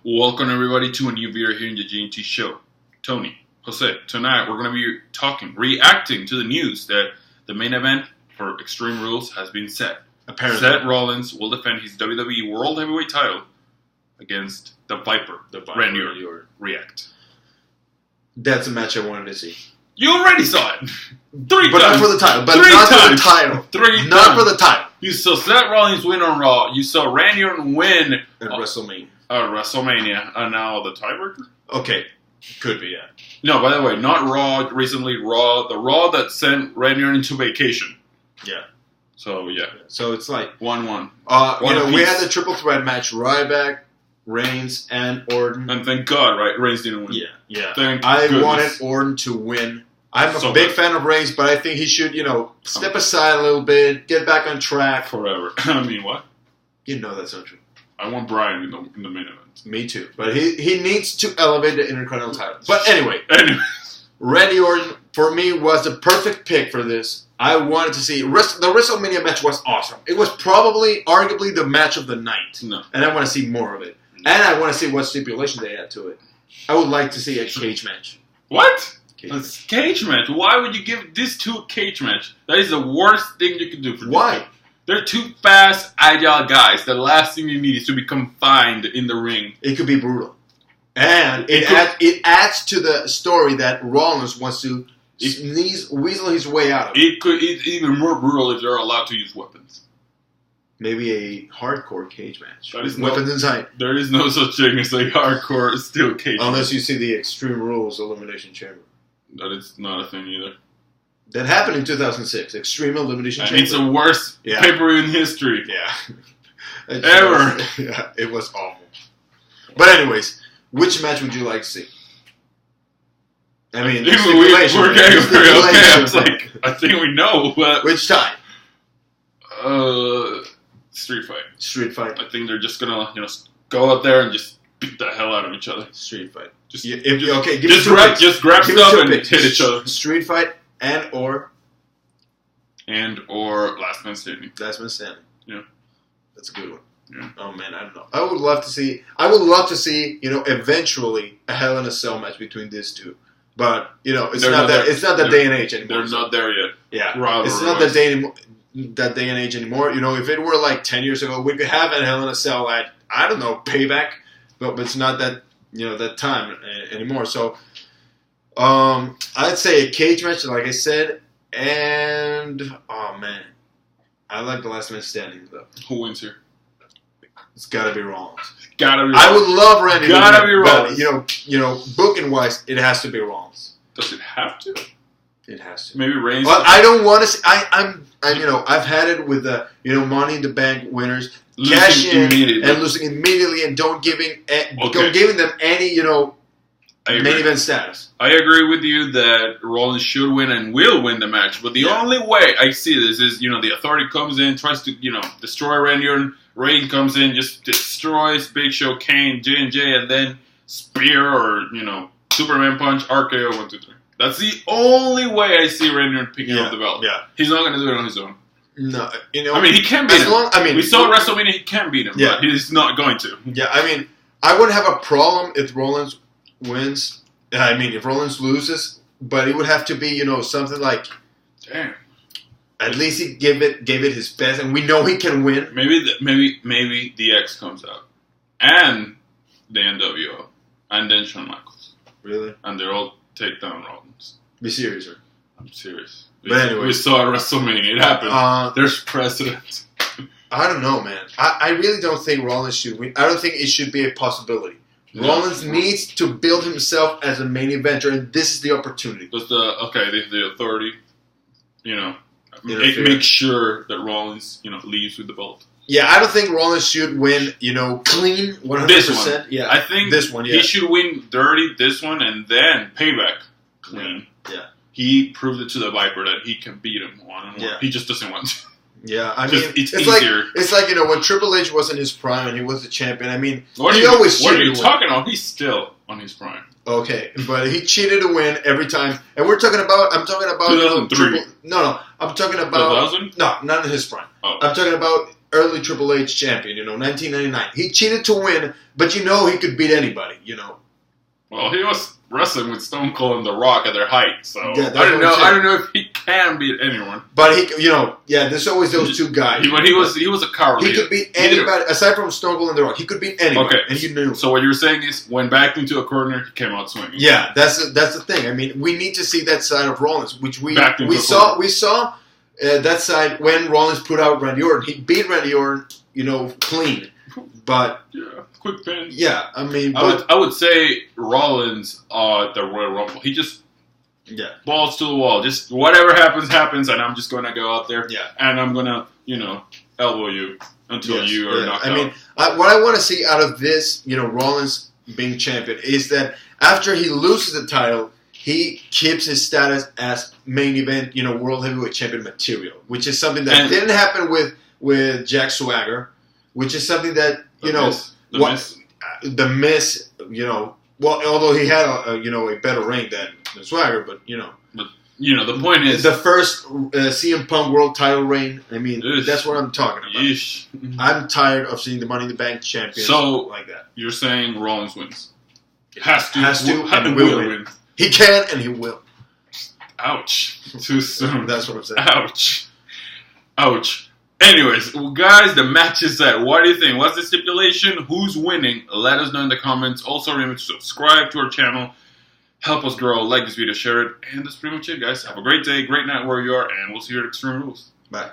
Welcome everybody to a new video here in the G&T show. Tony, Jose, tonight we're going to be reacting to the news that the main event for Extreme Rules has been set. Apparently. Seth Rollins will defend his WWE World Heavyweight title against the Viper, Randy Orton. React. That's a match I wanted to see. You already saw it. But not for the title. But not for the title. Not for the title. You saw Seth Rollins win on Raw. You saw Randy Orton win at WrestleMania. WrestleMania. And now the tiebreaker? Okay. Could be, yeah. No, by the way, not Raw recently. Raw. The Raw that sent Randy Orton to vacation. Yeah. So, yeah. So it's like 1-1. We had the triple threat match. Ryback, Reigns, and Orton. And thank God, right? Reigns didn't win. Yeah. I wanted Orton to win. I'm a big fan of Reigns, but I think he should, step aside a little bit, get back on track. Forever. I mean, what? You know that's not true. I want Bryan in the main event. Me too. But he needs to elevate the Intercontinental title. But anyway. Randy Orton, for me, was the perfect pick for this. I wanted to see... The WrestleMania match was awesome. It was arguably the match of the night. No. And I want to see more of it. And I want to see what stipulation they add to it. I would like to see a cage match. What? A cage match? Why would you give this to a cage match? That is the worst thing you can do for this. Why? They're two fast, agile guys. The last thing you need is to be confined in the ring. It could be brutal. And it adds to the story that Rollins wants to weasel his way out of it. It's even more brutal if they're allowed to use weapons. Maybe a hardcore cage match. Weapons inside. There is no such thing as a hardcore steel cage Unless you see the Extreme Rules Elimination Chamber. That is not a thing either. That happened in 2006. Extreme Elimination Chamber. It's the worst pay-per-view in history. Yeah. Ever. Yeah, it was awful. But anyways, which match would you like to see? I mean, we're getting okay. I was like, I think we know. But which time? Street fight. Street fight. I think they're just gonna, go out there and just beat the hell out of each other. Street fight. Just grab stuff and hit each other. Street fight and or Last Man Standing. Last Man Standing. Yeah, that's a good one. Yeah. Oh man, I don't know. I would love to see. Eventually a Hell in a Cell match between these two. But it's not that day and age anymore. They're not there yet. Yeah, it's not that day anymore. That day and age anymore. If it were like 10 years ago, we could have a Hell in a Cell at Payback, but it's not that that time anymore. So I'd say a cage match, like I said, and oh man, I like the Last Man Standing though. Who wins here? It's gotta be Rollins. I would love Randy. Gotta be Rollins. But booking wise, it has to be Rollins. Does it have to? It has to. Maybe Reigns. Well, I don't want to see. I've had it with the Money in the Bank winners cash in and losing immediately and don't giving them any main event status. I agree with you that Rollins should win and will win the match, but the only way I see this is the Authority comes in, tries to destroy Randy Orton. Reigns comes in, just destroys Big Show, Kane, J&J, and then Spear or Superman Punch, RKO 1, 2, 3. That's the only way I see Randy Orton picking up the belt. Yeah, he's not going to do it on his own. No, I mean, he can beat him. We saw at WrestleMania he can beat him, but he's not going to. Yeah, I mean, I wouldn't have a problem if Rollins wins. I mean, if Rollins loses, but it would have to be something like, damn. At least he gave it his best, and we know he can win. Maybe the X comes out, and the NWO, and then Shawn Michaels. Really? And they're all take down Rollins. Be serious, right? I'm serious. But anyway, we saw at WrestleMania. It happened. There's precedent. I don't know, man. I really don't think Rollins should win. I don't think it should be a possibility. Rollins needs to build himself as a main eventer, and this is the opportunity. Does the Authority, make sure that Rollins, leaves with the belt? Yeah, I don't think Rollins should win, clean 100%. This one. Yeah, I think this one. Yeah, he should win dirty this one and then Payback clean. Yeah. He proved it to the Viper that he can beat him one-on-one. Yeah. He just doesn't want to. Yeah, I mean, it's easier. It's like when Triple H was in his prime and he was the champion. I mean, what are you talking about? He's still on his prime. Okay, but he cheated to win every time. And I'm talking about 2003. I'm talking about 2000? No, not in his prime. Oh. I'm talking about early Triple H champion, 1999. He cheated to win, but he could beat anybody, Well, he was wrestling with Stone Cold and The Rock at their height, so Yeah, I don't know if he can beat anyone. But there's always those two guys. But he was a coward. He could beat anybody, aside from Stone Cold and The Rock. He could beat anybody, and he knew. So what you're saying is, when backed into a corner, he came out swinging. Yeah, that's the thing. I mean, we need to see that side of Rollins, which we saw. We saw that side when Rollins put out Randy Orton. He beat Randy Orton, clean. But quick pin. Yeah, I mean, I would say Rollins at the Royal Rumble. He just balls to the wall. Just whatever happens, and I'm just gonna go out there. Yeah. And I'm gonna elbow you until you are knocked out. I mean, what I want to see out of this, Rollins being champion, is that after he loses the title, he keeps his status as main event, World Heavyweight Champion material, which is something that didn't happen with Jack Swagger, which is something that the Miz, well, although he had a better reign than Swagger, but the point is the first CM Punk World Title reign. I mean, that's what I'm talking about. I'm tired of seeing the Money in the Bank champions like that. You're saying Rollins wins? Has to and will win. He can and he will. Ouch! Too soon. That's what I'm saying. Ouch. Anyways, guys, the match is set. What do you think? What's the stipulation? Who's winning? Let us know in the comments. Also, remember to subscribe to our channel. Help us grow. Like this video, share it. And that's pretty much it, guys. Have a great day, great night where you are, and we'll see you at Extreme Rules. Bye.